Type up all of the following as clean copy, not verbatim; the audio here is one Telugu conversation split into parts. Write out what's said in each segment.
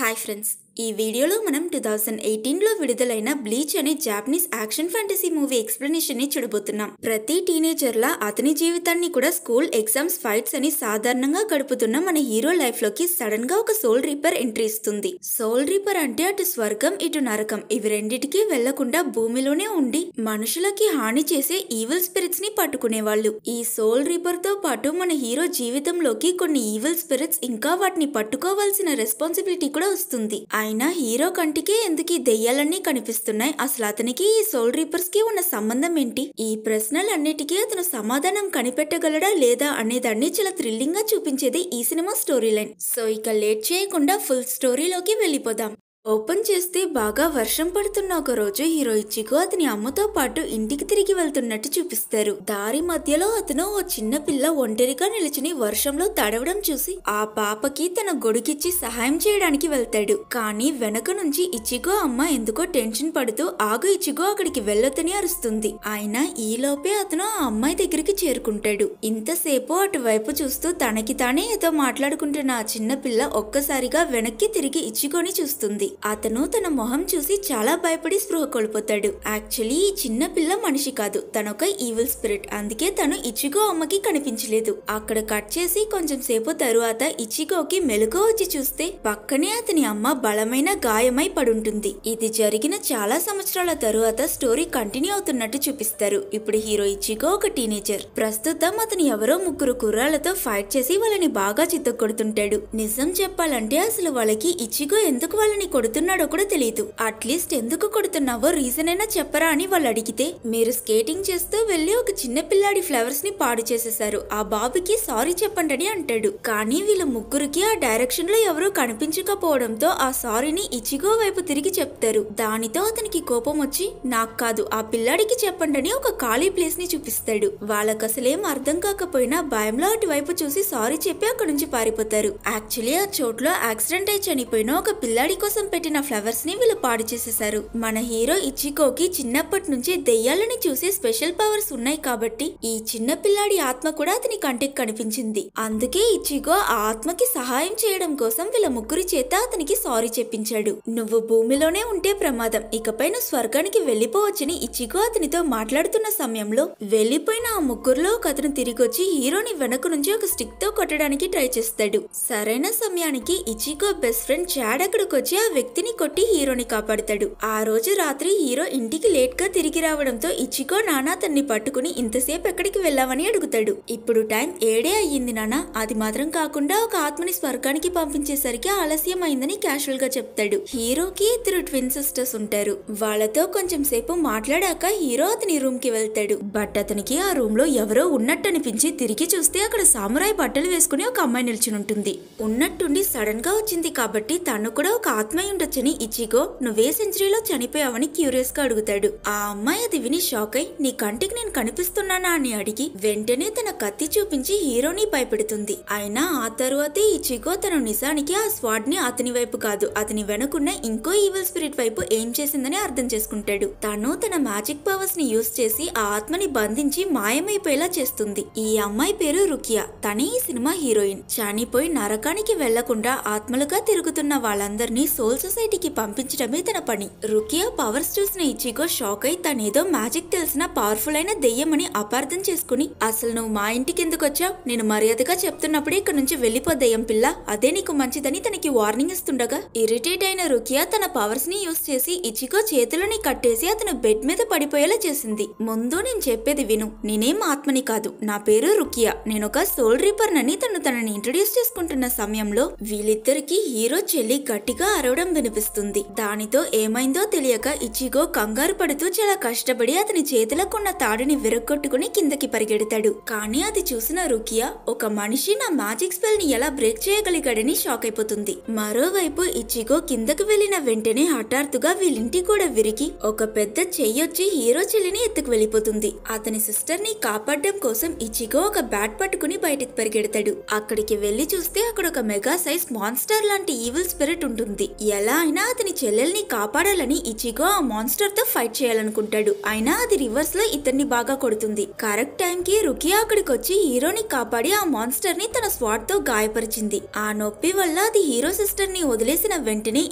హాయ్ ఫ్రెండ్స్, ఈ వీడియోలో మనం 2018లో విడుదలైన బ్లీచ్ అనే Japanese action fantasy movie explanation ని చూడబోతున్నాం. ప్రతి టీనేజర్లా అతని జీవితాన్ని కూడా స్కూల్ ఎగ్జామ్స్, ఫైట్స్ అని సాధారణంగా గడుపుతున్న మన హీరో లైఫ్ లోకి సడన్ గా ఒక సోల్ రీపర్ ఎంట్రీ ఇస్తుంది. సోల్ రీపర్ అంటే అటు స్వర్గం ఇటు నరకం ఇవి రెండిటికి వెళ్లకుండా భూమిలోనే ఉండి మనుషులకి హాని చేసే ఈవిల్ స్పిరిట్స్ ని పట్టుకునేవాళ్ళు. ఈ సోల్ రీపర్ తో పాటు మన హీరో జీవితంలోకి కొన్ని ఈవిల్ స్పిరిట్స్ ఇంకా వాటిని పట్టుకోవాల్సిన రెస్పాన్సిబిలిటీ కూడా వస్తుంది. అయినా హీరో కంటికే ఎందుకు ఈ దెయ్యాలన్నీ కనిపిస్తున్నాయి, అసలు అతనికి ఈ సోల్ రీపర్స్ కి ఉన్న సంబంధం ఏంటి, ఈ ప్రశ్నలన్నిటికీ అతను సమాధానం కనిపెట్టగలడా లేదా అనేదాన్ని చాలా థ్రిల్లింగ్ గా చూపించేది ఈ సినిమా స్టోరీ లైన్. సో ఇక లేట్ చేయకుండా ఫుల్ స్టోరీలోకి వెళ్ళిపోదాం. ఓపెన్ చేస్తే బాగా వర్షం పడుతున్న ఒక రోజు హీరో ఇచ్చిగో అతని అమ్మతో పాటు ఇంటికి తిరిగి వెళ్తున్నట్టు చూపిస్తారు. దారి మధ్యలో అతను ఓ చిన్న పిల్ల ఒంటరిగా నిలుచుని వర్షంలో తడవడం చూసి ఆ పాపకి తన గొడుగిచ్చి సహాయం చేయడానికి వెళ్తాడు. కానీ వెనక నుంచి ఇచ్చిగో అమ్మ ఎందుకో టెన్షన్ పడుతూ ఆగు ఇచ్చిగో అక్కడికి వెళ్ళొద్దని అరుస్తుంది. అయినా ఈలోపే అతను ఆ అమ్మాయి దగ్గరికి చేరుకుంటాడు. ఇంతసేపు అటువైపు చూస్తూ తనకి తానే ఏదో మాట్లాడుకుంటున్న ఆ చిన్న పిల్ల ఒక్కసారిగా వెనక్కి తిరిగి ఇచ్చిగోని చూస్తుంది. అతను తన మొహం చూసి చాలా భయపడి స్పృహ కోల్పోతాడు. యాక్చువల్లీ ఈ చిన్న పిల్ల మనిషి కాదు, తనొక ఈవిల్ స్పిరిట్. అందుకే తను ఇచ్చిగో అమ్మకి కనిపించలేదు. అక్కడ కట్ చేసి కొంచెం సేపు తరువాత ఇచ్చిగోకి మెలకువ వచ్చి చూస్తే పక్కనే అతని అమ్మ బలమైన గాయమై పడుంటుంది. ఇది జరిగిన చాలా సంవత్సరాల తరువాత స్టోరీ కంటిన్యూ అవుతున్నట్టు చూపిస్తారు. ఇప్పుడు హీరో ఇచ్చిగో ఒక టీనేజర్. ప్రస్తుతం అతను ఎవరో ముగ్గురు కుర్రాళ్లతో ఫైట్ చేసి వాళ్ళని బాగా చిత్తకొడుతుంటాడు. నిజం చెప్పాలంటే అసలు వాళ్ళకి ఇచ్చిగో ఎందుకు వాళ్ళని కొడుతున్నాడో కూడా తెలియదు. అట్లీస్ట్ ఎందుకు కొడుతున్నావో రీజన్ అయినా చెప్పరా అని వాళ్ళు అడిగితే, మీరు స్కేటింగ్ చేస్తూ వెళ్లి ఒక చిన్న పిల్లాడి ఫ్లవర్స్ ని పాడు చేసేశారు, ఆ బాబుకి సారీ చెప్పండి అని అంటాడు. కానీ వీళ్ళ ముగ్గురికి ఆ డైరెక్షన్ లో ఎవరూ కనిపించకపోవడంతో ఆ సారీని ఇచ్చిగో వైపు తిరిగి చెప్తారు. దానితో అతనికి కోపం వచ్చి నాకు కాదు ఆ పిల్లాడికి చెప్పండి అని ఒక ఖాళీ ప్లేస్ ని చూపిస్తాడు. వాళ్ళకి అసలేం అర్థం కాకపోయినా భయంలో అటువైపు చూసి సారీ చెప్పి అక్కడి నుంచి పారిపోతారు. యాక్చువల్లీ ఆ చోట్లో యాక్సిడెంట్ అయి చనిపోయిన ఒక పిల్లాడి కోసం పెట్టిన ఫ్లవర్స్ ని వీళ్ళు పాడు చేసేశారు. మన హీరో ఇచ్చిగోకి చిన్నప్పటి నుంచి దెయ్యాలని చూసే స్పెషల్ పవర్స్ ఉన్నాయి కాబట్టి ఈ చిన్న పిల్లాడి ఆత్మ కూడా అతని కంటికి కనిపించింది. అందుకే ఇచ్చిగో ఆ ఆత్మకి సహాయం చేయడం కోసం వీళ్ళ ముగ్గురి చేత అతనికి సారీ చెప్పించాడు. నువ్వు భూమిలోనే ఉంటే ప్రమాదం, ఇకపై నువ్వు స్వర్గానికి వెళ్లిపోవచ్చని ఇచ్చిగో అతనితో మాట్లాడుతున్న సమయంలో వెళ్లిపోయిన ఆ ముగ్గురులో ఒక అతను తిరిగొచ్చి హీరోని వెనక నుంచి ఒక స్టిక్ తో కొట్టడానికి ట్రై చేస్తాడు. సరైన సమయానికి ఇచ్చిగో బెస్ట్ ఫ్రెండ్ చాడ్ అక్కడికి వచ్చి ఆ వ్యక్తిని కొట్టి హీరోని కాపాడుతాడు. ఆ రోజు రాత్రి హీరో ఇంటికి లేట్ గా తిరిగి రావడంతో ఇచ్చిగో నాన్న తన్ని పట్టుకుని ఇంతసేపు ఎక్కడికి వెళ్ళావని అడుగుతాడు. ఇప్పుడు టైం 7 అయ్యింది నాన్న, అది మాత్రం కాకుండా ఒక ఆత్మని స్వర్గానికి పంపించేసరికి ఆలస్యం అయిందని క్యాషువల్ గా చెప్తాడు. హీరోకి ఇద్దరు ట్విన్ సిస్టర్స్ ఉంటారు. వాళ్ళతో కొంచెం సేపు మాట్లాడాక హీరో అతని రూమ్ కి వెళ్తాడు. బట్ అతనికి ఆ రూమ్ లో ఎవరో ఉన్నట్టు అనిపించి తిరిగి చూస్తే అక్కడ సామురాయ్ బట్టలు వేసుకుని ఒక అమ్మాయి నిల్చుని ఉంటుంది. ఉన్నట్టుండి సడన్ గా వచ్చింది కాబట్టి తను కూడా ఒక ఆత్మ ఉండొచ్చని ఇచ్చిగో నువ్వే సెంచరీలో చనిపోయావని క్యూరియస్ గా అడుగుతాడు. ఆ అమ్మాయి అది విని షాక్ అయి నీ కంటికి నేను కనిపిస్తున్నానా అని అడిగి వెంటనే తన కత్తి చూపించి హీరోని భయపెడుతుంది. అయినా ఆ తరువాతే ఇచ్చిగో తన నిజానికి ఆ స్వాడ్ ని అతని వైపు కాదు అతని వెనుకున్న ఇంకో ఈవిల్ స్పిరిట్ వైపు ఏం చేసిందని అర్థం చేసుకుంటాడు. తను తన మ్యాజిక్ పవర్స్ ని యూజ్ చేసి ఆ ఆత్మని బంధించి మాయమైపోయేలా చేస్తుంది. ఈ అమ్మాయి పేరు రుకియా. తనే ఈ సినిమా హీరోయిన్. చనిపోయి నరకానికి వెళ్లకుండా ఆత్మలుగా తిరుగుతున్న వాళ్ళందరినీ సోల్ సొసైటీకి పంపించడమే తన పని. రుకియా పవర్స్ చూసిన ఇచ్చిగో షాక్ అయి తనేదో మ్యాజిక్ తెలిసిన పవర్ఫుల్ అయిన దెయ్యమని అపార్థం చేసుకుని అసలు నువ్వు మా ఇంటికి ఎందుకు వచ్చావు, నేను మర్యాదగా చెప్తున్నప్పుడే ఇక్కడ నుంచి వెళ్లిపో దెయ్యం పిల్ల, అదే నీకు మంచిదని తనకి వార్నింగ్ ఇస్తుండగా ఇరిటేట్ అయిన రుకియా తన పవర్స్ ని యూజ్ చేసి ఇచ్చిగో చేతులని కట్టేసి అతను బెడ్ మీద పడిపోయేలా చేసింది. ముందు నేను చెప్పేది విను, నేనేం ఆత్మని కాదు, నా పేరు రుకియా, నేనొక సోల్ రీపర్ నని తనని ఇంట్రడ్యూస్ చేసుకుంటున్న సమయంలో వీళ్ళిద్దరికి హీరో చెల్లి గట్టిగా అరవడం వినిపిస్తుంది. దానితో ఏమైందో తెలియక ఇచ్చిగో కంగారు పడుతూ చాలా కష్టపడి అతని చేతులకున్న తాడుని విరగొట్టుకుని కిందకి పరిగెడతాడు. కానీ అది చూసిన రుకియా ఒక మనిషి నా మ్యాజిక్ స్పెల్ ని ఎలా బ్రేక్ చేయగలిగాడని షాక్ అయిపోతుంది. మరోవైపు ఇచ్చిగో కిందకు వెళ్లిన వెంటనే హఠాత్తుగా వీళ్ళింటి కూడా విరిగి ఒక పెద్ద చెయ్యొచ్చి హీరో చెల్లిని ఎత్తుకు వెళ్లిపోతుంది. అతని సిస్టర్ ని కాపాడడం కోసం ఇచ్చిగో ఒక బ్యాట్ పట్టుకుని బయటకు పరిగెడతాడు. అక్కడికి వెళ్లి చూస్తే అక్కడ ఒక మెగా సైజ్ మాన్స్టర్ లాంటి ఈవిల్ స్పిరిట్ ఉంటుంది. ఎలా అయినా అతని చెల్లెల్ని కాపాడాలని ఇచిగో ఆ మాన్స్టర్ తో ఫైట్ చేయాలనుకుంటాడు. అయినా అది రివర్స్ లో ఇతన్ని బాగా కొడుతుంది. కరెక్ట్ టైం కి రుకియా అక్కడికి వచ్చి హీరోని కాపాడి ఆ మాన్స్టర్ ని తన స్వాట్ తో గాయపరిచింది. ఆ నొప్పి వల్ల అది హీరో సిస్టర్ ని వదిలేసిన వెంటనే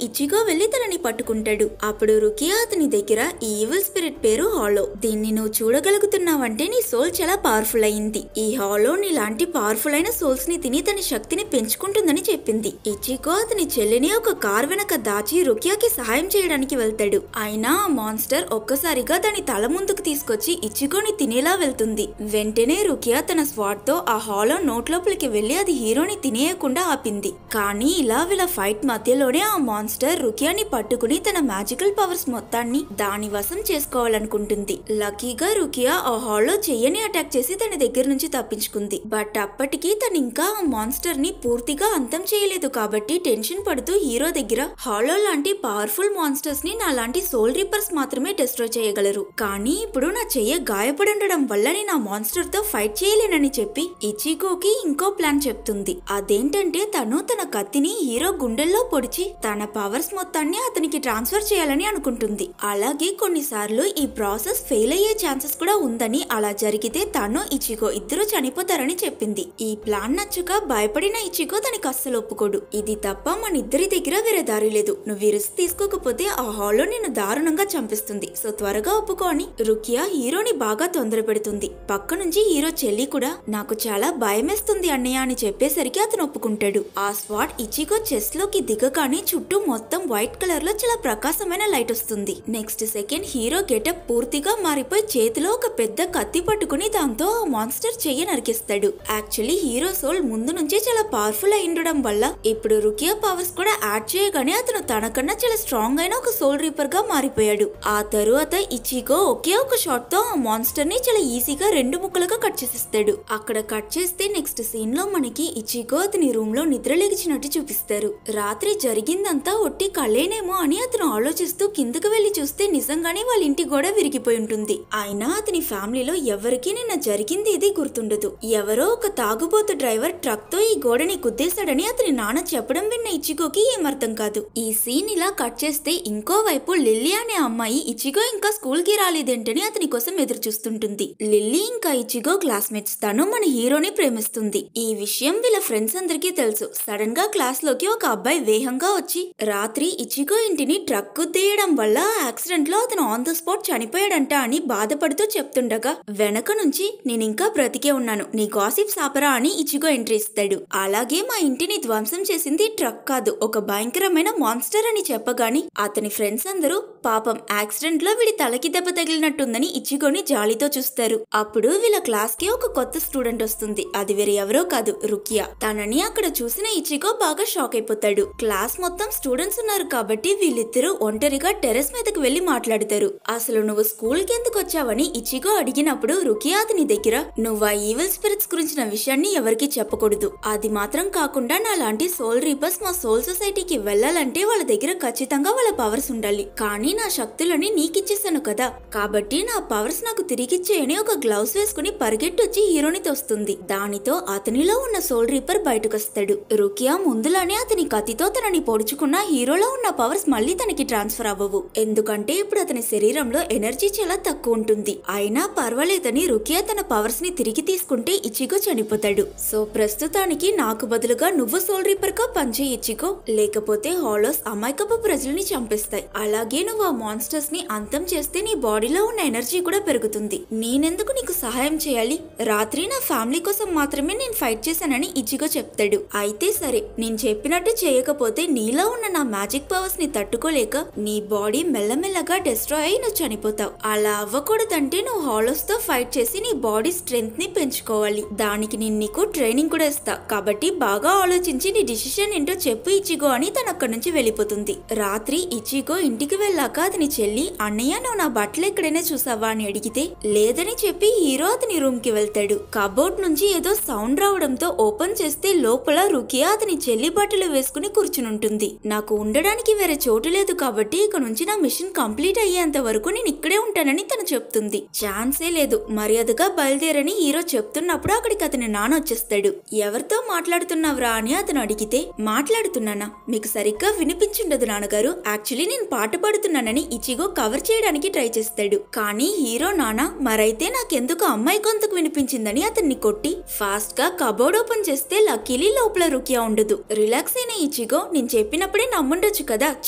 ఇచిగో వెళ్లి తనని పట్టుకుంటాడు. అప్పుడు రుకియా అతని దగ్గర ఈ ఈవిల్ స్పిరిట్ పేరు హాలో. దీన్ని నువ్వు చూడగలుగుతున్నావంటే నీ సోల్ చాలా పవర్ఫుల్ అయింది. ఈ హాలో నీలాంటి పవర్ఫుల్ అయిన సోల్స్ ని తిని తన శక్తిని పెంచుకుంటుందని చెప్పింది. ఇచిగో అతని చెల్లిని ఒక కార్ వెనక దాచి రుకియాకి సహాయం చేయడానికి వెళ్తాడు. అయినా ఆ మాన్స్టర్ ఒక్కసారిగా దాని తల ముందుకు తీసుకొచ్చి ఇచిగోని తినేలా వెళ్తుంది. వెంటనే రుకియా తన స్వాట్ తో ఆ హాలో నోట్ లోపలికి వెళ్లి అది హీరోని తినేయకుండా ఆపింది. కానీ ఇలా వీళ్ళ ఫైట్ మధ్యలోనే ఆ మాన్స్టర్ రుకియాని పట్టుకుని తన మ్యాజికల్ పవర్స్ మొత్తాన్ని దాని వశం చేసుకోవాలనుకుంటుంది. లక్కీగా రుకియా ఆ హాలో చెయ్యని అటాక్ చేసి తన దగ్గర నుంచి తప్పించుకుంది. బట్ అప్పటికి తను ఇంకా ఆ మాన్స్టర్ ని పూర్తిగా అంతం చేయలేదు కాబట్టి టెన్షన్ పడుతూ హీరో దగ్గర హాలో లాంటి పవర్ఫుల్ మాన్స్టర్స్ ని నాలాంటి సోల్ రీపర్స్ మాత్రమే డిస్ట్రాయ్ చేయగలరు. కానీ ఇప్పుడు నా చెయ్య గాయపడి ఉండడం వల్ల నేను ఆ మాన్స్టర్ తో ఫైట్ చేయలేనని చెప్పి ఇచిగోకి ఇంకో ప్లాన్ చెప్తుంది. అదేంటంటే తను తన కత్తిని హీరో గుండెల్లో పొడిచి తన పవర్స్ మొత్తాన్ని అతనికి ట్రాన్స్ఫర్ చేయాలని అనుకుంటుంది. అలాగే కొన్నిసార్లు ఈ ప్రాసెస్ ఫెయిల్ అయ్యే ఛాన్సెస్ కూడా ఉందని, అలా జరిగితే తను ఇచిగో ఇద్దరు చనిపోతారని చెప్పింది. ఈ ప్లాన్ నచ్చక భయపడిన ఇచిగో తనకి అస్సలు ఒప్పుకోడు. ఇది తప్ప మన ఇద్దరి దగ్గర వేరే దారి లేదు. నువ్వు రిస్క్ తీసుకోకపోతే ఆ హాలో నిన్ను దారుణంగా చంపిస్తుంది. సో త్వరగా ఒప్పుకో అని రుకియా హీరోని బాగా తొందర పెడుతుంది. పక్క నుంచి హీరో చెల్లి కూడా నాకు చాలా భయమేస్తుంది అన్నయ్య అని చెప్పేసరికి అతను ఒప్పుకుంటాడు. ఆ స్వాట్ ఇచిగో చెస్ట్ లోకి దిగగానే చుట్టూ మొత్తం వైట్ కలర్ లో చాలా ప్రకాశమైన లైట్ వస్తుంది. నెక్స్ట్ సెకండ్ హీరో గెటప్ పూర్తిగా మారిపోయి చేతిలో ఒక పెద్ద కత్తి పట్టుకుని దాంతో ఆ మాన్స్టర్ చెయ్యి నరికిస్తాడు. యాక్చువల్లీ హీరో సోల్ ముందు నుంచే చాలా పవర్ఫుల్ అయి ఉండడం వల్ల ఇప్పుడు రుకియా పవర్స్ కూడా యాడ్ చేయగానే అతను తనకన్నా చాలా స్ట్రాంగ్ అయిన ఒక సోల్ రీపర్ గా మారిపోయాడు. ఆ తరువాత ఇచిగో ఒకే ఒక షాట్ తో ఆ మాన్స్టర్ ని చాలా ఈజీగా 2 ముక్కలుగా కట్ చేసేస్తాడు. అక్కడ కట్ చేస్తే నెక్స్ట్ సీన్ లో మనకి ఇచిగో అతని రూమ్ లో నిద్ర లేచినట్టు చూపిస్తారు. రాత్రి జరిగిందంతా ఒట్టి కళ్ళేనేమో అని అతను ఆలోచిస్తూ కిందకు వెళ్లి చూస్తే నిజంగానే వాళ్ళ ఇంటి గోడ విరిగిపోయి ఉంటుంది. అయినా అతని ఫ్యామిలీలో ఎవరికి నిన్న జరిగింది ఇది గుర్తుండదు. ఎవరో ఒక తాగుబోతు డ్రైవర్ ట్రక్ తో ఈ గోడని గుద్దేశాడని అతని నాన్న చెప్పడం విన్న ఇచిగోకి ఏమర్థం కాదు. ఈ సీన్ ఇలా కట్ చేస్తే ఇంకోవైపు లిల్లీ అనే అమ్మాయి ఇచిగో ఇంకా స్కూల్ కి రాలేదేంటని అతని కోసం ఎదురు చూస్తుంటుంది. లిల్లీ ఇంకా ఇచిగో క్లాస్మేట్స్. తను మన హీరోని ప్రేమిస్తుంది. ఈ విషయం వీళ్ళ ఫ్రెండ్స్ అందరికీ తెలుసు. సడన్ గా క్లాస్ లోకి ఒక అబ్బాయి వేగంగా వచ్చి రాత్రి ఇచిగో ఇంటిని ట్రక్ గుద్దేయడం వల్ల యాక్సిడెంట్ లో అతను ఆన్ ద స్పాట్ చనిపోయాడంట అని బాధపడుతూ చెప్తుండగా వెనక నుంచి నేనింకా బ్రతికే ఉన్నాను, నీ గాసిప్స్ ఆపరా అని ఇచిగో ఎంట్రీ ఇస్తాడు. అలాగే మా ఇంటిని ధ్వంసం చేసింది ట్రక్ కాదు, ఒక భయంకరమైన మాన్స్టర్ అని చెప్పగాని అతని ఫ్రెండ్స్ అందరూ పాపం యాక్సిడెంట్ లో వీడి తలకి దెబ్బ తగిలినట్టుందని ఇచిగోని జాలితో చూస్తారు. అప్పుడు వీళ్ళ క్లాస్ కి ఒక కొత్త స్టూడెంట్ వస్తుంది. అది వేరే ఎవరో కాదు, రుకియా. తనని అక్కడ చూసిన ఇచిగో బాగా షాక్ అయిపోతాడు. క్లాస్ మొత్తం స్టూడెంట్స్ ఉన్నారు కాబట్టి వీళ్ళిద్దరూ ఒంటరిగా టెర్రస్ మీదకి వెళ్లి మాట్లాడతారు. అసలు నువ్వు స్కూల్ కి ఎందుకు వచ్చావని ఇచిగో అడిగినప్పుడు రుకియా అతని దగ్గర నువ్వు ఆ ఈవిల్ స్పిరిట్స్ గురించిన విషయాన్ని ఎవరికి చెప్పకూడదు, అది మాత్రం కాకుండా నా లాంటి సోల్ రీపర్స్ మా సోల్ సొసైటీకి వెళ్లాలంటే వాళ్ళ దగ్గర ఖచ్చితంగా వాళ్ళ పవర్స్ ఉండాలి. కానీ నా శక్తులని నీకిచ్చేసాను కదా, కాబట్టి నా పవర్స్ నాకు తిరిగిచ్చేయని ఒక గ్లౌస్ వేసుకుని పరిగెట్టొచ్చి హీరోని తోస్తుంది. దానితో అతనిలో ఉన్న సోల్ రీపర్ బయటకొస్తాడు. రుకియా ముందులానే అతని కత్తితో తనని పొడుచుకున్న హీరోలో ఉన్న పవర్స్ మళ్ళీ తనకి ట్రాన్స్ఫర్ అవ్వవు. ఎందుకంటే ఇప్పుడు అతని శరీరంలో ఎనర్జీ చాలా తక్కువ ఉంటుంది. అయినా పర్వాలేదని రుకియా తన పవర్స్ ని తిరిగి తీసుకుంటే ఇచిగో చనిపోతాడు. సో ప్రస్తుతానికి నాకు బదులుగా నువ్వు సోల్ రీపర్ గా పనిచేయి ఇచిగో, లేకపోతే హాలోస్ అమాయకపు ప్రజల్ని చంపేస్తాయి. అలాగే నువ్వు ఆ మాన్స్టర్స్ ని అంతం చేస్తే నీ బాడీలో ఉన్న ఎనర్జీ కూడా పెరుగుతుంది. నేనెందుకు నీకు సహాయం చేయాలి, రాత్రి నా ఫ్యామిలీ కోసం మాత్రమే నేను ఫైట్ చేశానని ఇచిగో చెప్తాడు. అయితే సరే, నేను చెప్పినట్టు చేయకపోతే నీలో ఉన్న నా మ్యాజిక్ పవర్స్ ని తట్టుకోలేక నీ బాడీ మెల్లమెల్లగా డిస్ట్రాయ్ అయి నువ్వు చనిపోతావు. అలా అవ్వకూడదంటే నువ్వు హాలోస్ తో ఫైట్ చేసి నీ బాడీ స్ట్రెంగ్త్ ని పెంచుకోవాలి. దానికి నేను నీకు ట్రైనింగ్ కూడా ఇస్తా. కాబట్టి బాగా ఆలోచించి నీ డిసిషన్ ఏంటో చెప్పు ఇచిగో అని తను అక్కడి నుంచి వెళ్ళిపోతుంది. రాత్రి ఇచిగో ఇంటికి వెళ్ళాక అతని చెల్లి అన్నయ్య నువ్వు నా బట్టలు ఎక్కడైనా చూసావా అని అడిగితే లేదని చెప్పి హీరో అతని రూమ్ కి వెళ్తాడు. కబోర్డ్ నుంచి ఏదో సౌండ్ రావడంతో ఓపెన్ చేస్తే లోపల రుకియా అతని చెల్లి బట్టలు వేసుకుని కూర్చునుంటుంది. నాకు ఉండడానికి వేరే చోటు లేదు కాబట్టి ఇక నుంచి నా మిషన్ కంప్లీట్ అయ్యేంత వరకు నేను ఇక్కడే ఉంటానని తను చెప్తుంది. ఛాన్సే లేదు, మర్యాదగా బయలుదేరని హీరో చెప్తున్నప్పుడు అక్కడికి అతని నాన్న వచ్చేస్తాడు. ఎవరితో మాట్లాడుతున్నావురా అని అతను అడిగితే మాట్లాడుతున్నానా, మీకు సరిగ్గా వినిపించుండదు నాన్నగారు, యాక్చువల్లీ నేను పాట పాడుతున్నానని ఇచిగో కవర్ చేయడానికి ట్రై చేస్తాడు. కానీ హీరో నాన్న మరైతే నాకెందుకు అమ్మాయి గొంతుకు వినిపించిందని అతన్ని కొట్టి ఫాస్ట్ గా కబోర్డ్ ఓపెన్ చేస్తే లక్కీలీ లోపల రుకియా ఉండదు. రిలాక్స్ అయిన ఇచిగో నేను చెప్పినప్పుడే నమ్ముండొచ్చు కదా,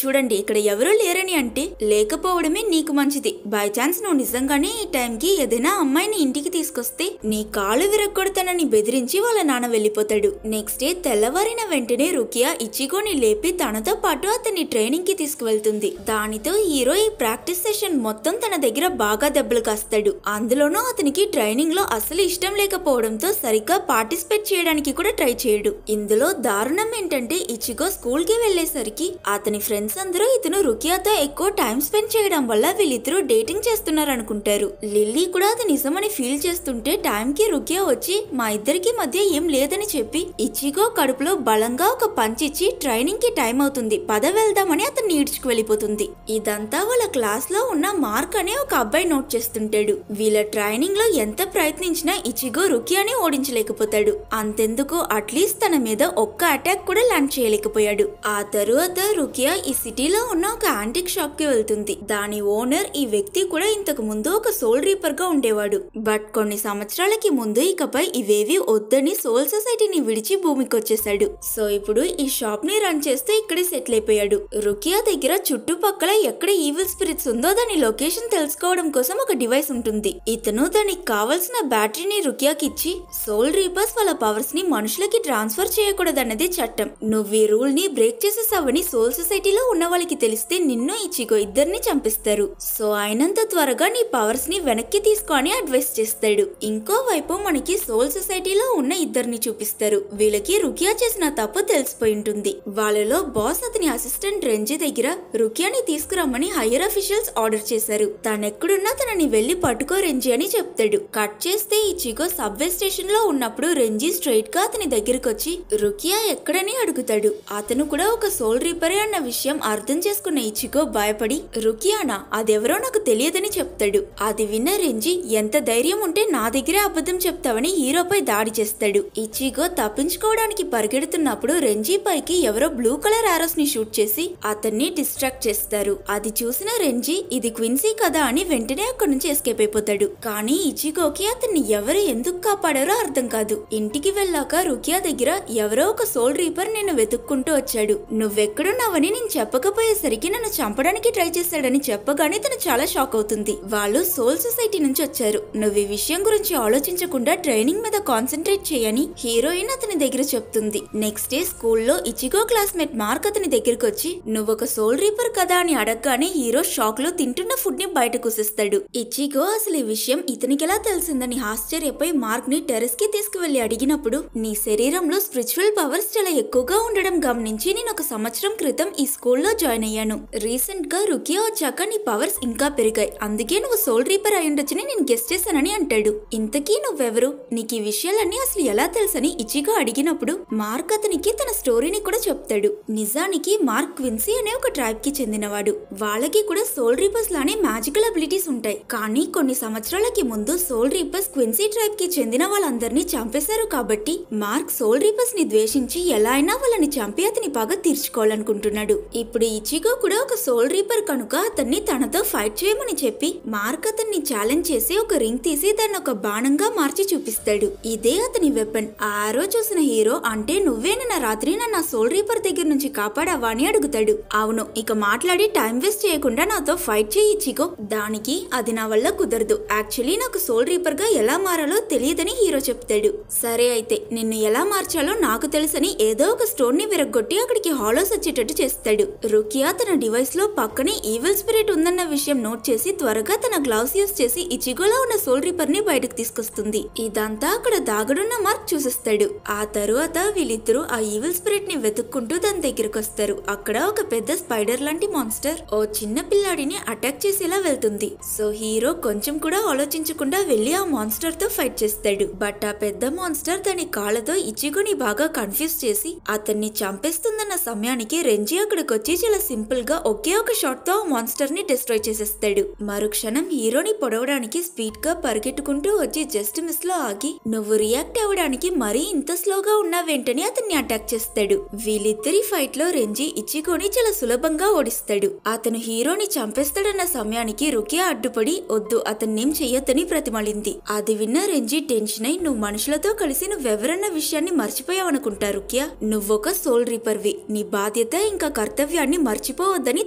చూడండి ఇక్కడ ఎవరూ లేరని అంటే లేకపోవడమే నీకు మంచిది. బై ఛాన్స్ నువ్వు నిజంగానే ఈ టైంకి ఏదైనా అమ్మాయిని ఇంటికి తీసుకొస్తే నీ కాలు విరగొడతానని బెదిరించి వాళ్ళ నాన్న వెళ్ళిపోతాడు. నెక్స్ట్ డే తెల్లవారిన వెంటనే రుకియా ఇచిగోని లేపి తనతో పాటు అతన్ని ట్రైనింగ్ కి తీసుకువెళ్తుంది. దానితో హీరో ఈ ప్రాక్టీస్ సెషన్ మొత్తం తన దగ్గర బాగా దెబ్బలు కాస్తాడు. అందులోనూ అతనికి ట్రైనింగ్ లో అసలు ఇష్టం లేకపోవడంతో సరిగ్గా పార్టిసిపేట్ చేయడానికి కూడా ట్రై చేయడు. ఇందులో దారుణం ఏంటంటే ఇచిగో స్కూల్ కి వెళ్లేసరికి అతని ఫ్రెండ్స్ అందరూ ఇతను రుకియాతో ఎక్కువ టైం స్పెండ్ చేయడం వల్ల వీళ్ళిద్దరూ డేటింగ్ చేస్తున్నారు అనుకుంటారు. లిల్లీ కూడా అది నిజమని ఫీల్ చేస్తుంటే టైం కి రుకియా వచ్చి మా ఇద్దరికి మధ్య ఏం లేదని చెప్పి ఇచిగో కడుపులో బలంగా ఒక పంచ్ ఇచ్చి ట్రైనింగ్ కి టైం అవుతుంది పద వెళ్దామని అతన్ని ఈడ్చుకు వెళ్ళిపోతుంది. ఇదంతా వాళ్ళ క్లాస్ లో ఉన్న మార్క్ అనే ఒక అబ్బాయి నోట్ చేస్తుంటాడు. వీళ్ళ ట్రైనింగ్ లో ఎంత ప్రయత్నించినా ఇచిగో రుకియాని ఓడించలేకపోతాడు. అంతెందుకు అట్లీస్ట్ తన మీద ఒక్క అటాక్ కూడా ల్యాండ్ చేయలేకపోయాడు. ఆ తరువాత రుకియా ఈ సిటీలో ఉన్న ఒక యాంటిక్ షాప్ కి వెళ్తుంది. దాని ఓనర్ ఈ వ్యక్తి కూడా ఇంతకు ముందు ఒక సోల్ రీపర్ గా ఉండేవాడు. బట్ కొన్ని సంవత్సరాలకి ముందు ఇకపై ఇవేవి వద్దని సోల్ సొసైటీని విడిచి భూమికి వచ్చేసాడు. సో ఇప్పుడు ఈ షాప్ ని రన్ చేస్తూ ఇక్కడే సెటిల్ అయిపోయాడు. రుకియా దగ్గర చుట్టుపక్కల ఎక్కడ ఈవిల్ స్పిరిట్స్ ఉందో దాని లొకేషన్ తెలుసుకోవడం కోసం ఒక డివైస్ ఉంటుంది. ఇతను దానికి కావలసిన బ్యాటరీని రుకియాకి ఇచ్చి సోల్ రీపర్స్ వాళ్ళ పవర్స్ ని మనుషులకి ట్రాన్స్ఫర్ చేయకూడదన్నది చట్టం. నువ్వు ఈ రూల్ ని బ్రేక్ చేసేసావని సోల్ సొసైటీలో ఉన్న వాళ్ళకి తెలిస్తే నిన్ను ఇచిగో ఇద్దరిని చంపిస్తారు. సో అయినంత త్వరగా నీ పవర్స్ ని వెనక్కి తీసుకో అని అడ్వైస్ చేస్తాడు. ఇంకోవైపు మనకి సోల్ సొసైటీలో ఉన్న ఇద్దరిని చూపిస్తారు. వీళ్ళకి రుకియా చేసిన తప్పు తెలిసిపోయి ఉంటుంది. వాళ్ళలో బాస్ అతని అసిస్టెంట్ రెంజీ దగ్గర రుకియాని తీసుకురమ్మని హైయర్ అఫీషియల్స్ ఆర్డర్ చేశారు. తనెక్కడున్నా తనని వెళ్లి పట్టుకో రెంజీ అని చెప్తాడు. కట్ చేస్తే ఇచిగో సబ్వే స్టేషన్ లో ఉన్నప్పుడు రెంజీ స్ట్రైట్ గా అతని దగ్గరకు వచ్చి రుకియా ఎక్కడని అడుగుతాడు. అతను కూడా ఒక సోల్ రీపరే అన్న విషయం అర్థం చేసుకున్న ఇచిగో భయపడి రుకియానా అదెవరో నాకు తెలియదని చెప్తాడు. అది విన్న రెంజీ ఎంత ధైర్యం ఉంటే నా దగ్గరే అబద్ధం చెప్తావని హీరోపై దాడి చేస్తాడు. ఇచిగో తప్పించుకోవడానికి పరిగెడుతున్నప్పుడు రెంజీ పైకి ఎవరో బ్లూ కలర్ ఆరోస్ ని షూట్ చేసి అతన్ని డిస్ట్రాక్ట్ చేస్తారు. అది చూసిన రెంజీ ఇది క్విన్సీ కదా అని వెంటనే అక్కడి నుంచి ఎస్కేప్ అయిపోతాడు. కానీ ఇచిగోకి అతన్ని ఎవరు ఎందుకు కాపాడారో అర్థం కాదు. ఇంటికి వెళ్ళాక రుకియా దగ్గర ఎవరో ఒక సోల్ రీపర్ నేను వెతుక్కుంటూ వచ్చాడు. నువ్వెక్కడున్నావని నేను చెప్పకపోయేసరికి నన్ను చంపడానికి ట్రై చేశాడని చెప్పగానే తను చాలా షాక్ అవుతుంది. వాళ్ళు సోల్ సొసైటీ నుంచి వచ్చారు. నువ్వు ఈ విషయం గురించి ఆలోచించకుండా ట్రైనింగ్ మీద కాన్సన్ట్రేట్ చేయని హీరోయిన్ అతని దగ్గర చెప్తుంది. నెక్స్ట్ డే స్కూల్లో ఇచిగో క్లాస్మేట్ మార్క్ అతని దగ్గరకు వచ్చి నువ్వొక సోల్ రీపర్ కదా అని అడగగానే హీరో షాక్ లో తింటున్న ఫుడ్ ని బయట కూసిస్తాడు. ఇచిగో అసలు ఈ విషయం ఇతనికి ఎలా తెలిసిందని ఆశ్చర్యపోయి మార్క్ ని టెరెస్ కి తీసుకువెళ్లి అడిగినప్పుడు నీ శరీరంలో స్పిరిచువల్ పవర్స్ చాలా ఎక్కువగా ఉండడం గమనించి నేను ఒక సంవత్సరం క్రితం ఈ స్కూల్లో జాయిన్ అయ్యాను. రీసెంట్ గా రుకియా వచ్చాక నీ పవర్స్ ఇంకా పెరిగాయి, అందుకే నువ్వు సోల్ రీపర్ అయ్యుండొచ్చని నేను గెస్ చేశానని అంటాడు. ఇంతకీ నువ్వెవరు, నీకు ఈ విషయాలన్నీ అసలు ఎలా తెలుసని ఇచిగో అడిగినప్పుడు మార్క్ అతనికి తన స్టోరీని కూడా చెప్తాడు. నిజానికి మార్క్ క్విన్సీ అనే ఒక ట్రైబ్ కి చెందినవాడు. వాళ్ళకి కూడా సోల్ రీపర్స్ లానే మ్యాజికల్ అబిలిటీస్ ఉంటాయి. కానీ కొన్ని సంవత్సరాలకి ముందు సోల్ రీపర్స్ క్విన్సీ ట్రైబ్ కి చెందిన వాళ్ళందరినీ చంపేశారు. కాబట్టి మార్క్ సోల్ రీపర్స్ ని ద్వేషించి ఎలా అయినా వాళ్ళని చంపి అతని పగ తీర్చుకోవాలనుకుంటున్నాడు. ఇప్పుడు ఇచిగో కూడా ఒక సోల్ రీపర్ కనుక అతన్ని తనతో ఫైట్ చేయమని చెప్పి మార్క్ అతన్ని ఛాలెంజ్ చేసి ఒక రింగ్ తీసి దాన్ని ఒక బాణంగా మార్చి చూపిస్తాడు. ఇదే అతని వెపన్. ఆ రోజు చూసిన హీరో అంటే నువ్వే నిన్న రాత్రి నన్ను సోల్ రీపర్ దగ్గర నుంచి కాపాడావా అని అడుగుతాడు. అవును, ఇక మాట్లాడి టైం వేస్ట్ చేయకుండా నాతో ఫైట్ చేయి ఇచిగో. దానికి అది నా వల్ల కుదరదు, యాక్చువల్లీ నాకు సోల్ రీపర్ గా ఎలా మారాలో తెలియదని హీరో చెప్తాడు. సరే అయితే నిన్ను ఎలా మార్చాలో నాకు తెలుసని ఏదో ఒక స్టోన్ ని విరగొట్టి అక్కడికి హాలోస్ వచ్చేటట్టు చేస్తాడు. రుకియా తన డివైస్ లో పక్కనే ఈవిల్ స్పిరిట్ ఉందన్న విషయం నోట్ చేసి త్వరగా తన గ్లౌస్ యూస్ చేసి ఇచిగోలో ఉన్న సోల్ రీపర్ ని బయటకు తీసుకొస్తుంది. ఇదంతా అక్కడ దాగడున్న మార్క్ చూసేస్తాడు. ఆ తరువాత వీళ్ళిద్దరూ ఆ ఈవిల్ స్పిరిట్ ని వెతుక్కుంటూ దాని దగ్గరకు వస్తారు. అక్కడ ఒక పెద్ద స్పైడర్ లాంటి మాన్స్టర్ ఓ చిన్న పిల్లాడిని అటాక్ చేసేలా వెళ్తుంది. సో హీరో కొంచెం కూడా ఆలోచించకుండా వెళ్లి ఆ మాన్స్టర్ తో ఫైట్ చేస్తాడు. బట్ ఆ పెద్ద మాన్స్టర్ దాని కాళ్ళతో ఇచిగోని బాగా కన్ఫ్యూజ్ చేసి అతన్ని చంపేస్తుందన్న సమయానికి రెంజీ అక్కడికి వచ్చి చాలా సింపుల్ గా ఒకే ఒక షాట్ తో ఆ మాన్స్టర్ ని డిస్ట్రాయ్ చేసేస్తాడు. మరుక్షణం హీరోని పొడవడానికి స్పీడ్ గా పరిగెట్టుకుంటూ వచ్చి జస్ట్ మిస్ లో ఆగి నువ్వు రియాక్ట్ అవ్వడానికి మరీ ఇంత స్లోగా ఉన్నావేంటని అతన్ని అటాక్ చేస్తాడు. వీళ్ళిద్దరి ఫైట్ లో రెంజీ ఇచిగోని చాలా సులభంగా ఓడిస్తాడు. అతను హీరోని చంపేస్తాడన్న సమయానికి రుకియా అడ్డుపడి వద్దు అతన్నేం చెయ్యొద్దని ప్రతిమలింది. అది విన్న రెంజీ టెన్షన్ అయి నువ్వు మనుషులతో కలిసి నువ్వెవరన్న విషయాన్ని మర్చిపోయావనుకుంటా రుకియా, నువ్వొక సోల్ రీపర్వి, నీ బాధ్యత ఇంకా కర్తవ్యాన్ని మర్చిపోవద్దని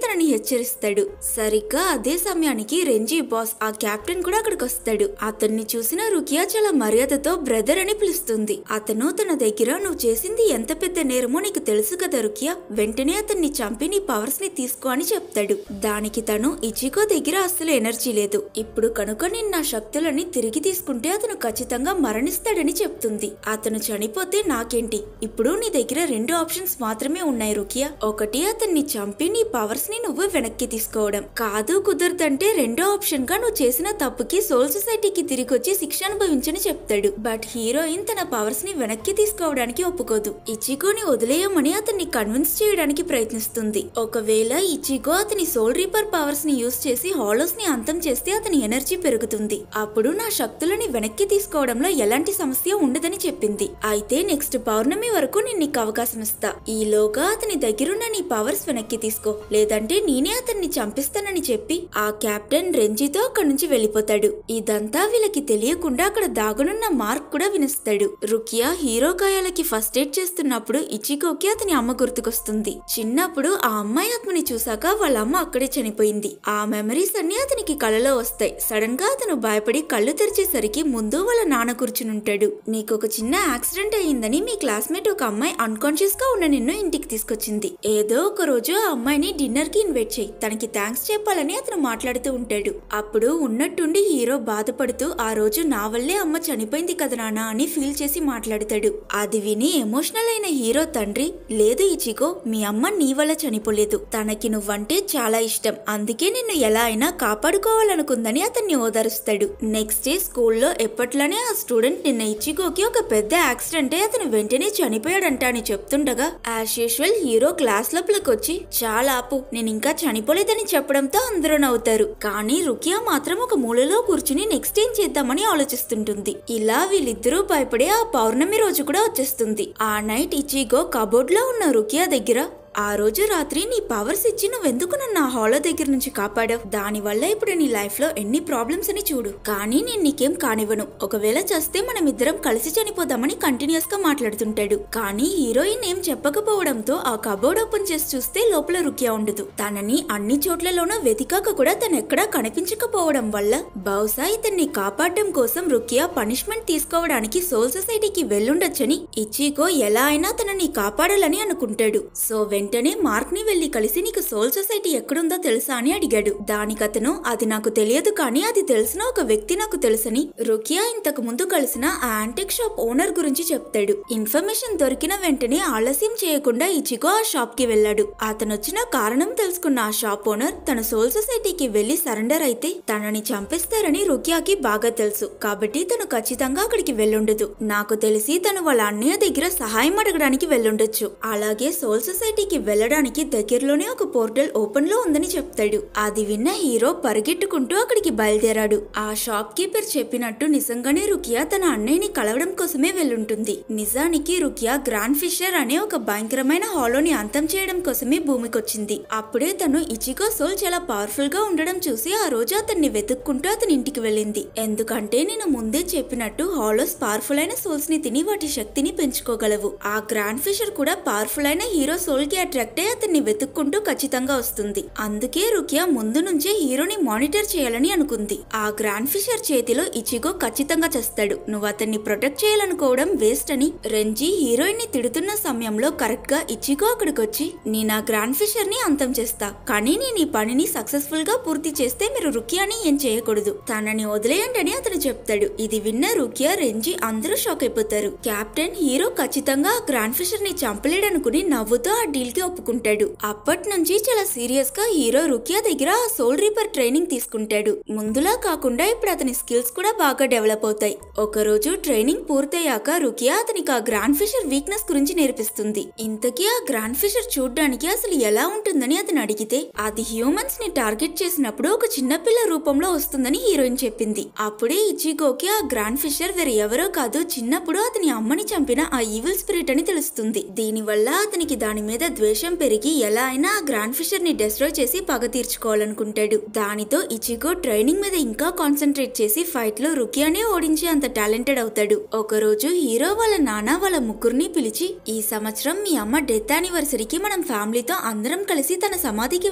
తనని హెచ్చరిస్తాడు. సరిగ్గా అదే సమయానికి రెంజీ బాస్ ఆ కెప్టెన్ కూడా అక్కడికి వస్తాడు. అతన్ని చూసిన రుకియా చాలా మర్యాదతో బ్రదర్ అని పిలుస్తుంది. అతను తన దగ్గర నువ్వు చేసింది ఎంత పెద్ద నేరమో నీకు తెలుసు కదా రుకియా, వెంటనే అతన్ని చంపి నీ పవర్స్ ని తీసుకో అని చెప్తాడు. దానికి తను ఇచిగో దగ్గర అస్సలు ఎనర్జీ లేదు, ఇప్పుడు కనుక నేను నా శక్తులని తిరిగి తీసుకుంటే అతను ఖచ్చితంగా మరణిస్తాడని చెప్తుంది. అతను చనిపోతే నాకేంటి, ఇప్పుడు నీ దగ్గర 2 ఆప్షన్స్ మాత్రమే ఉన్నాయి రుకియా. ఒకటి అతన్ని చంపి నీ పవర్స్ ని నువ్వు వెనక్కి తీసుకోవడం, కాదు కుదరదంటే 2వ ఆప్షన్ గా నువ్వు చేసిన తప్పుకి సోల్ సొసైటీకి తిరిగి వచ్చి శిక్ష అనుభవించని చెప్తాడు. బట్ హీరోయిన్ తన పవర్స్ ని వెనక్కి తీసుకోవడానికి ఒప్పుకోదు. ఇచిగోని వదిలేయమని అతన్ని కన్విన్స్ చేయడానికి ప్రయత్నిస్తుంది. ఒకవేళ ఇచిగో అతని సోల్ రీపర్ పవర్స్ ని యూజ్ చేసి హాలోస్ ని అంతం చేస్తే అతని ఎనర్జీ పెరుగుతుంది, అప్పుడు నా శక్తులని వెనక్కి తీసుకోవడంలో ఎలాంటి సమస్య ఉండదని చెప్పింది. అయితే నెక్స్ట్ పౌర్ణమి వరకు నేను నీకు అవకాశం ఇస్తా, ఈలోగా అతని దగ్గరున్న నీ పవర్స్ వెనక్కి తీసుకో, లేదంటే నేనే అతన్ని చంపిస్తానని చెప్పి ఆ కెప్టెన్ రెంజీతో అక్కడి నుంచి వెళ్లిపోతాడు. ఇదంతా వీళ్ళకి తెలియకుండా అక్కడ దాగునున్న మార్క్ కూడా వినిస్తాడు. రుకియా హీరో గాయాలకి ఫస్ట్ ఎయిడ్ చేస్తున్నప్పుడు ఇచిగోకి అతని అమ్మ గుర్తుకొస్తుంది. చిన్నప్పుడు ఆ అమ్మాయి ఆత్మని చూసాక వాళ్ళ అమ్మ అక్కడే చనిపోయింది. ఆ మెమరీస్ అన్ని అతనికి కలలో వస్తాయి. సడన్ గా అతను భయపడి కళ్ళు తెరిచేసరికి ముందు వాళ్ళ నాన్న కూర్చునుంటాడు. నీకొక చిన్న యాక్సిడెంట్ అయ్యిందని మీ క్లాస్మేట్ ఒక అమ్మాయి అన్కాన్షియస్ గా ఉన్న నిన్ను ఇంటికి తీసుకొచ్చింది. ఏదో ఒక రోజు ఆ అమ్మాయిని డిన్నర్ కి ఇన్వైట్ చేయి, తనకి థ్యాంక్స్ చెప్పాలని అతను మాట్లాడుతూ ఉంటాడు. అప్పుడు ఉన్నట్టుండి హీరో బాధపడుతూ ఆ రోజు నా వల్లే అమ్మ చనిపోయింది కదా నాన్న అని ఫీల్ చేసి మాట్లాడతాడు. అది విని ఎమోషనల్ అయిన హీరో తండ్రి, లేదు ఇచిగో, మీ అమ్మ నీ వల్ల చనిపోలేదు, తనకి నువ్వంటే చాలా ఇష్టం, అందుకే నిన్ను ఎలా అయినా కాపాడుకోవాలనుకుందని అతన్ని ఓదారుస్తాడు. నెక్స్ట్ డే స్కూల్లో ఎప్పట్లానే ఆ స్టూడెంట్ నిన్న ఇచిగోకి ఒక పెద్ద యాక్సిడెంట్ అయి అతను వెంటనే చనిపోయాడంట అని చెప్తుండగా యాజ్ యూజువల్ హీరో క్లాస్ లోపలికి వచ్చి చాలా ఆపు, నేను ఇంకా చనిపోలేదని చెప్పడంతో అందరూ నవ్వుతారు. కానీ రుకియా మాత్రం ఒక మూలలో కూర్చుని నెక్స్ట్ ఏం చేద్దామని ఆలోచిస్తుంటుంది. ఇలా వీళ్ళిద్దరూ భయపడే ఆ పౌర్ణమి రోజు కూడా వచ్చేస్తుంది. ఆ నైట్ ఇచిగో కబోర్డ్ లో ఉన్న రుకియా దగ్గర, ఆ రోజు రాత్రి నీ పవర్స్ ఇచ్చి నువ్వెందుకు నన్ను ఆ హాలో దగ్గర నుంచి కాపాడావు, దానివల్ల ఇప్పుడు నీ లైఫ్ లో ఎన్ని ప్రాబ్లమ్స్ అని చూడు, కానీ నేను నీకేం కానివ్వను, ఒకవేళ చస్తే మనం ఇద్దరం కలిసి చనిపోదామని కంటిన్యూస్ గా మాట్లాడుతుంటాడు. కానీ హీరోయిన్ ఏం చెప్పకపోవడంతో ఆ కబోర్డ్ ఓపెన్ చేసి చూస్తే లోపల రుకియా ఉండదు. తనని అన్ని చోట్లలోనూ వెతికాక కూడా తను ఎక్కడా కనిపించకపోవడం వల్ల బహుశా ఇతన్ని కాపాడడం కోసం రుకియా పనిష్మెంట్ తీసుకోవడానికి సోల్ సొసైటీకి వెళ్ళుండొచ్చని ఇచిగో ఎలా అయినా తనని కాపాడాలని అనుకుంటాడు. సో వెంటనే మార్క్ ని వెళ్లి కలిసి నీకు సోల్ సొసైటీ ఎక్కడుందో తెలుసా అని అడిగాడు. దానికతను అది నాకు తెలియదు, కానీ అది తెలిసిన ఒక వ్యక్తి నాకు తెలుసని రుకియా ఇంతకు ముందు కలిసిన ఆ యాంటిక్ షాప్ ఓనర్ గురించి చెప్తాడు. ఇన్ఫర్మేషన్ దొరికిన వెంటనే ఆలస్యం చేయకుండా ఇచిగో ఆ షాప్ కి వెళ్లాడు. అతనొచ్చిన కారణం తెలుసుకున్న ఆ షాప్ ఓనర్ తన సోల్ సొసైటీకి వెళ్లి సరెండర్ అయితే తనని చంపేస్తారని రుకియాకి బాగా తెలుసు, కాబట్టి తను ఖచ్చితంగా అక్కడికి వెళ్ళుండదు. నాకు తెలిసి తను వాళ్ళ అన్నయ్య దగ్గర సహాయం అడగడానికి వెళ్ళుండొచ్చు. అలాగే సోల్ సొసైటీకి వెళ్ళడానికి దగ్గరలోనే ఒక పోర్టల్ ఓపెన్ లో ఉందని చెప్తాడు. అది విన్న హీరో పరిగెట్టుకుంటూ అక్కడికి బయలుదేరాడు. ఆ షాప్ కీపర్ చెప్పినట్టు నిజంగానే రుకియా తన అన్నయ్యని కలవడం కోసమే వెళ్ళుంటుంది. నిజానికి రుకియా గ్రాండ్ ఫిషర్ అనే ఒక భయంకరమైన హాలోని అంతం చేయడం కోసమే భూమికొచ్చింది. అప్పుడే తను ఇచిగో సోల్ చాలా పవర్ఫుల్ గా ఉండడం చూసి ఆ రోజు అతన్ని వెతుక్కుంటూ అతని ఇంటికి వెళ్ళింది. ఎందుకంటే నేను ముందే చెప్పినట్టు హాలోస్ పవర్ఫుల్ అయిన సోల్స్ ని తిని వాటి శక్తిని పెంచుకోగలవు. ఆ గ్రాండ్ ఫిషర్ కూడా పవర్ఫుల్ అయిన హీరో సోల్ కి అట్రాక్ట్ అయ్యి అతన్ని వెతుక్కుంటూ ఖచ్చితంగా వస్తుంది. అందుకే రుకియా ముందు నుంచే హీరోని మానిటర్ చేయాలని అనుకుంది. ఆ గ్రాండ్ ఫిషర్ చేతిలో ఇచిగో ఖచ్చితంగా చేస్తాడు. నువ్వు అతన్ని ప్రొటెక్ట్ చేయాలనుకోవడం వేస్ట్ అని రెంజీ హీరోయిన్ ని తిడుతున్న సమయంలో కరెక్ట్ గా ఇచిగో అక్కడికి వచ్చి నేను ఆ గ్రాండ్ ఫిషర్ ని అంతం చేస్తా, కానీ నేను ఈ పనిని సక్సెస్ఫుల్ గా పూర్తి చేస్తే మీరు రుకియాని ఏం చేయకూడదు, తనని వదిలేయండి అని అతను చెప్తాడు. ఇది విన్న రుకియా రెంజీ అందరూ షాక్ అయిపోతారు. కెప్టెన్ హీరో ఖచ్చితంగా ఆ గ్రాండ్ ఫిషర్ ని చంపలేడనుకుని నవ్వుతో ఆ డీల్ కి ఒప్పుకుంటాడు. అప్పటి నుంచి చాలా సీరియస్ గా హీరో రుకియా దగ్గర ఆ సోల్ రీపర్ ట్రైనింగ్ తీసుకుంటాడు. ముందులా కాకుండా ఇప్పుడు అతని స్కిల్స్ కూడా బాగా డెవలప్ అవుతాయి. ఒక రోజు ట్రైనింగ్ పూర్తయ్యాక రుకియా అతనికి ఆ గ్రాండ్ ఫిషర్ వీక్నెస్ గురించి నేర్పిస్తుంది. ఇంతకీ ఆ గ్రాండ్ ఫిషర్ చూడ్డానికి అసలు ఎలా ఉంటుందని అతను అడిగితే అది హ్యూమన్స్ ని టార్గెట్ చేసినప్పుడు ఒక చిన్నపిల్ల రూపంలో వస్తుందని హీరోయిన్ చెప్పింది. అప్పుడే ఇచిగోకి ఆ గ్రాండ్ ఫిషర్ వేరే ఎవరో కాదు, చిన్నప్పుడు అతని అమ్మని చంపిన ఆ ఈవిల్ స్పిరిట్ అని తెలుస్తుంది. దీనివల్ల అతనికి దాని మీద ద్వేషం పెరిగి ఎలా అయినా ఆ గ్రాండ్ ఫిషర్ ని డెస్ట్రాయ్ చేసి పగ తీర్చుకోవాలనుకుంటాడు. దానితో ఇచిగో ట్రైనింగ్ మీద ఇంకా కాన్సన్ట్రేట్ చేసి ఫైట్ లో రుకియానే ఓడించి అంత టాలెంటెడ్ అవుతాడు. ఒక రోజు హీరో వాళ్ళ నాన్న వాళ్ళ ముగ్గురిని పిలిచి, ఈ సంవత్సరం మీ అమ్మ డెత్ యానివర్సరీకి మనం ఫ్యామిలీతో అందరం కలిసి తన సమాధికి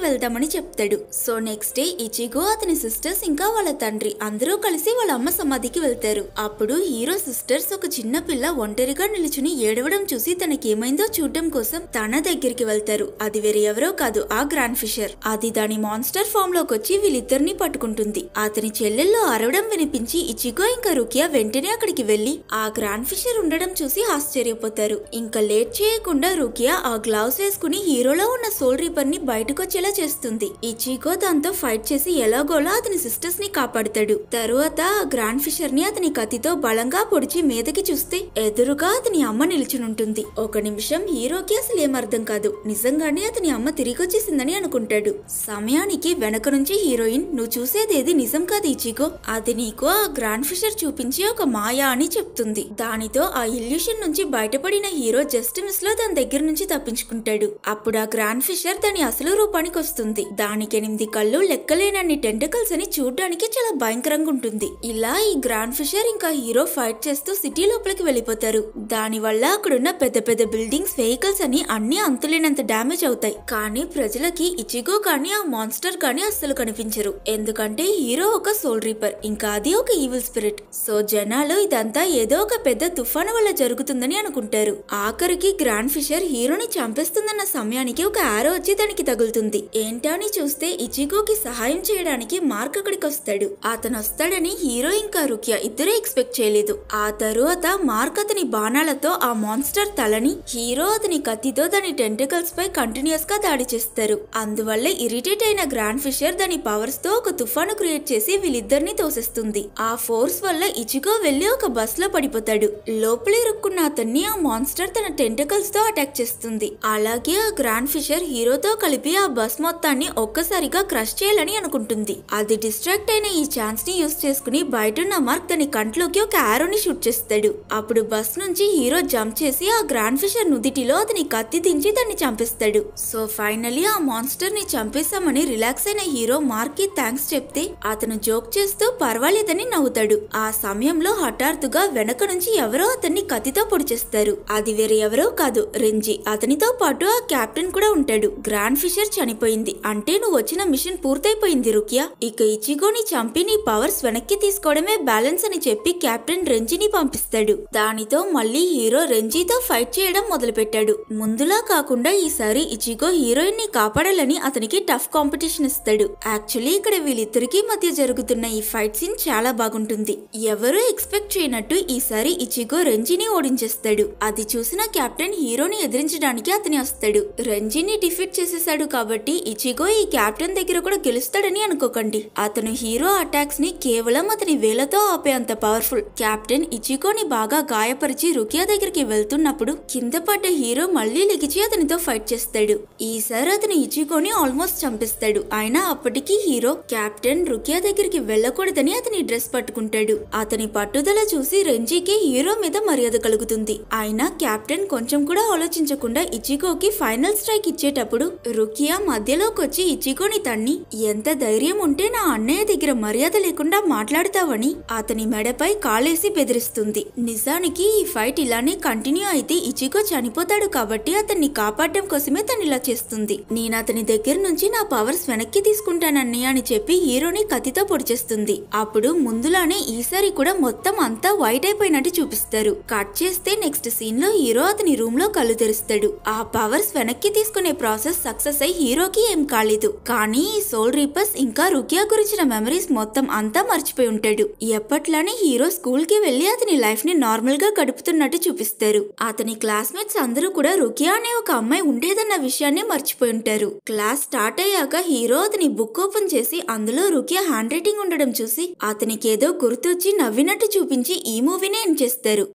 వెళ్దామని చెప్తాడు. సో నెక్స్ట్ డే ఇచిగో అతని సిస్టర్స్ ఇంకా వాళ్ళ తండ్రి అందరూ కలిసి వాళ్ళ అమ్మ సమాధికి వెళ్తారు. అప్పుడు హీరో సిస్టర్స్ ఒక చిన్న పిల్ల ఒంటరిగా నిలుచుని ఏడవడం చూసి తనకేమైందో చూడడం కోసం తన దగ్గరికి వెళ్తారు. అది వేరే ఎవరో కాదు, ఆ గ్రాండ్ ఫిషర్. అది దాని మాన్స్టర్ ఫామ్ లోకి వచ్చి వీళ్ళిద్దరిని పట్టుకుంటుంది. అతని చెల్లెల్లో అరవడం వినిపించి ఇచిగో ఇంకా రుకియా వెంటనే అక్కడికి వెళ్లి ఆ గ్రాండ్ ఫిషర్ ఉండడం చూసి ఆశ్చర్యపోతారు. ఇంకా లేట్ చేయకుండా రుకియా ఆ గ్లౌస్ వేసుకుని హీరోలో ఉన్న సోల్ రీపర్ ని బయటకొచ్చేలా చేస్తుంది. ఇచిగో దాంతో ఫైట్ చేసి ఎలాగోలా అతని సిస్టర్స్ ని కాపాడుతాడు. తరువాత ఆ గ్రాండ్ ఫిషర్ ని అతని కత్తితో బలంగా పొడిచి మీదకి చూస్తే ఎదురుగా అతని అమ్మ నిల్చునుంటుంది. ఒక నిమిషం హీరోకి అసలు ఏమర్థం కాదు. నిజంగానే అతని అమ్మ తిరిగొచ్చేసిందని అనుకుంటాడు. సమయానికి వెనక నుంచి హీరోయిన్, నువ్వు చూసేదేది నిజం కాదు ఇచిగో, అది నీకు ఆ గ్రాండ్ ఫిషర్ చూపించి ఒక మాయా అని చెప్తుంది. దానితో ఆ ఇల్యూషన్ నుంచి బయటపడిన హీరో జస్ట్ మిస్ లో దాని దగ్గర నుంచి తప్పించుకుంటాడు. అప్పుడు ఆ గ్రాండ్ ఫిషర్ దాని అసలు రూపానికి వస్తుంది. దానికి 8 కళ్ళు, లెక్కలేనన్ని టెంటకల్స్ అని చూడడానికి చాలా భయంకరంగా ఉంటుంది. ఇలా ఈ గ్రాండ్ ఫిషర్ ఇంకా హీరో ఫైట్ చేస్తూ సిటీ లోపలికి వెళ్ళిపోతారు. దాని వల్ల అక్కడున్న పెద్ద పెద్ద బిల్డింగ్స్, వెహికల్స్ అని అన్ని అంతులేనంత డామేజ్ అవుతాయి. కానీ ప్రజలకి ఇచిగో కానీ ఆ మాన్స్టర్ కానీ అస్సలు కనిపించరు. ఎందుకంటే హీరో ఒక సోల్ రీపర్, ఇంకా అది ఒక ఈవిల్ స్పిరిట్. సో జనాలు ఇదంతా ఏదో ఒక పెద్ద తుఫాను వల్ల జరుగుతుందని అనుకుంటారు. ఆఖరికి గ్రాండ్ ఫిషర్ హీరోని చంపేస్తుందన్న సమయానికి ఒక ఆరో వచ్చి దానికి తగులుతుంది. ఏంటా అని చూస్తే ఇచిగోకి సహాయం చేయడానికి మార్క్ అక్కడికి వస్తాడు. అతను వస్తాడని హీరో ఇంకా రుకియా ఇద్దరే ఎక్స్పెక్ట్ చేయలేదు. ఆ తరువాత మార్క్ అతని బాణాలతో ఆ మాన్స్టర్ తలని, హీరో అతని కత్తితో దాని టెంటికల్స్ పై కంటిన్యూస్ గా దాడి చేస్తారు. అందువల్ల ఇరిటేట్ అయిన గ్రాండ్ ఫిషర్ దాని పవర్స్ తో ఒక తుఫాను క్రియేట్ చేసి వీళ్ళిద్దరిని తోసేస్తుంది. ఆ ఫోర్స్ వల్ల ఇచిగో వెళ్లి ఒక బస్ లో పడిపోతాడు. లోపలే ఇరుక్కున్న అతన్ని ఆ మాన్స్టర్ తన టెంటికల్స్ తో అటాక్ చేస్తుంది. అలాగే ఆ గ్రాండ్ ఫిషర్ హీరోతో కలిపి ఆ బస్ మొత్తాన్ని ఒక్కసారిగా క్రష్ చేయాలని అనుకుంటుంది. అది డిస్ట్రాక్ట్ అయిన ఈ ఛాన్స్ ని యూస్ చేసుకుని బయటున్న మార్క్ దాని కంట్లోకి ఒక ఆరోని షూట్ చేస్తాడు. అప్పుడు బస్ నుంచి హీరో జంప్ చేసి ఆ గ్రాండ్ ఫిషర్ నుదిటిలో అతని కత్తి దించి దాన్ని చంపేస్తాడు. సో ఫైనలీ ఆ మాన్స్టర్ ని చంపేశామని రిలాక్స్ అయిన హీరో మార్క్ కి థ్యాంక్స్ చెప్తే అతను జోక్ చేస్తూ పర్వాలేదని నవ్వుతాడు. ఆ సమయంలో హఠాత్తుగా వెనక నుంచి ఎవరో అతన్ని కత్తితో పొడిచేస్తారు. అది వేరే ఎవరో కాదు, రెంజీ. అతనితో పాటు ఆ కెప్టెన్ కూడా ఉంటాడు. గ్రాండ్ ఫిషర్ చనిపోయింది అంటే నువ్వు వచ్చిన మిషన్ పూర్తయిపోయింది రుకియా. ఇక ఇచిగోని చంపి నీ పవర్స్ వెనక్కి తీసుకోవడమే బ్యాలెన్స్ అని చెప్పి కెప్టెన్ రెంజీని పంపిస్తాడు. దానితో మళ్ళీ హీరో రెంజీతో ఫైట్ చేయడం మొదలు పెట్టాడు. ముందులా కాకుండా ఈసారి ఇచిగో హీరోయిన్ ని కాపాడాలని అతనికి టఫ్ కాంపిటీషన్ ఇస్తాడు. యాక్చువల్లీ ఇక్కడ వీళ్ళిద్దరికి మధ్య జరుగుతున్న ఈ ఫైట్ సీన్ చాలా బాగుంటుంది. ఎవరూ ఎక్స్పెక్ట్ చేయనట్టు ఈసారి ఇచిగో రెంజీని ఓడించేస్తాడు. అది చూసిన కెప్టెన్ హీరోని ఎదిరించడానికి అతని వస్తాడు. రెంజీని డిఫీట్ చేసేసాడు కాబట్టి ఇచిగో ఈ కెప్టెన్ దగ్గర కూడా గెలుస్తాడని అనుకోకండి. అతను హీరో అటాక్స్ ని కేవలం అతని వేలతో ఆపే అంత పవర్ఫుల్. కెప్టెన్ ఇచిగోని బాగా గాయపరిచి రుకియా దగ్గరికి వెళ్తున్నప్పుడు కింద పడ్డ హీరో మళ్లీ లెగిచి అతనితో ఫైట్ చేస్తాడు. ఈసారి అతను ఇచిగోని ఆల్మోస్ట్ చంపేస్తాడు. అయినా అప్పటికీ హీరో కెప్టెన్ రుకియా దగ్గరికి వెళ్లకూడదని అతని డ్రెస్ పట్టుకుంటాడు. అతని పట్టుదల చూసి రెంజీకి హీరో మీద మర్యాద కలుగుతుంది. అయినా కెప్టెన్ కొంచెం కూడా ఆలోచించకుండా ఇచిగోకి ఫైనల్ స్ట్రైక్ ఇచ్చేటప్పుడు రుకియా మధ్యలోకి వచ్చి ఇచిగోని తన్ని, ఎంత ధైర్యం ఉంటే నా అన్నయ్య దగ్గర మర్యాద లేకుండా మాట్లాడతావని అతని మెడపై కాలేసి బెదిరిస్తుంది. నిజానికి ఈ ఫైట్ ఇలానే కంటిన్యూ అయితే ఇచిగో చనిపోతాడు కాబట్టి అతన్ని కాపాడడం కోసమే తను ఇలా చేస్తుంది. నేను అతని దగ్గర నుంచి నా పవర్స్ వెనక్కి తీసుకుంటానన్నయ్య అని చెప్పి హీరోని కత్తితో పొడిచేస్తుంది. అప్పుడు ముందులానే ఈసారి కూడా మొత్తం అంతా వైట్ అయిపోయినట్టు చూపిస్తారు. కట్ చేస్తే నెక్స్ట్ సీన్ లో హీరో అతని రూమ్ లో కళ్ళు తెరుస్తాడు. ఆ పవర్స్ వెనక్కి తీసుకునే ప్రాసెస్ సక్సెస్ అయి హీరోకి ఏం కాలేదు. కానీ ఈ సోల్ రీపర్స్ ఇంకా రుకియా గురించిన మెమరీస్ మొత్తం అంతా మర్చిపోయి ఉంటాడు. ఎప్పట్లానే హీరో స్కూల్ కి వెళ్లి అతని లైఫ్ ని నార్మల్ గా గడుపుతున్నట్టు చూపిస్తారు. అతని క్లాస్మేట్స్ అందరూ కూడా రుకియా అనే ఒక అమ్మాయి ఉండేదన్న విషయాన్ని మర్చిపోయి ఉంటారు. క్లాస్ స్టార్ట్ అయ్యాక హీరో అతని బుక్ ఓపెన్ చేసి అందులో రుకియా హ్యాండ్ రైటింగ్ ఉండడం చూసి అతనికి ఏదో గుర్తొచ్చి నవ్వినట్టు చూపించి ఈ మూవీనే ఎండ్ చేస్తారు.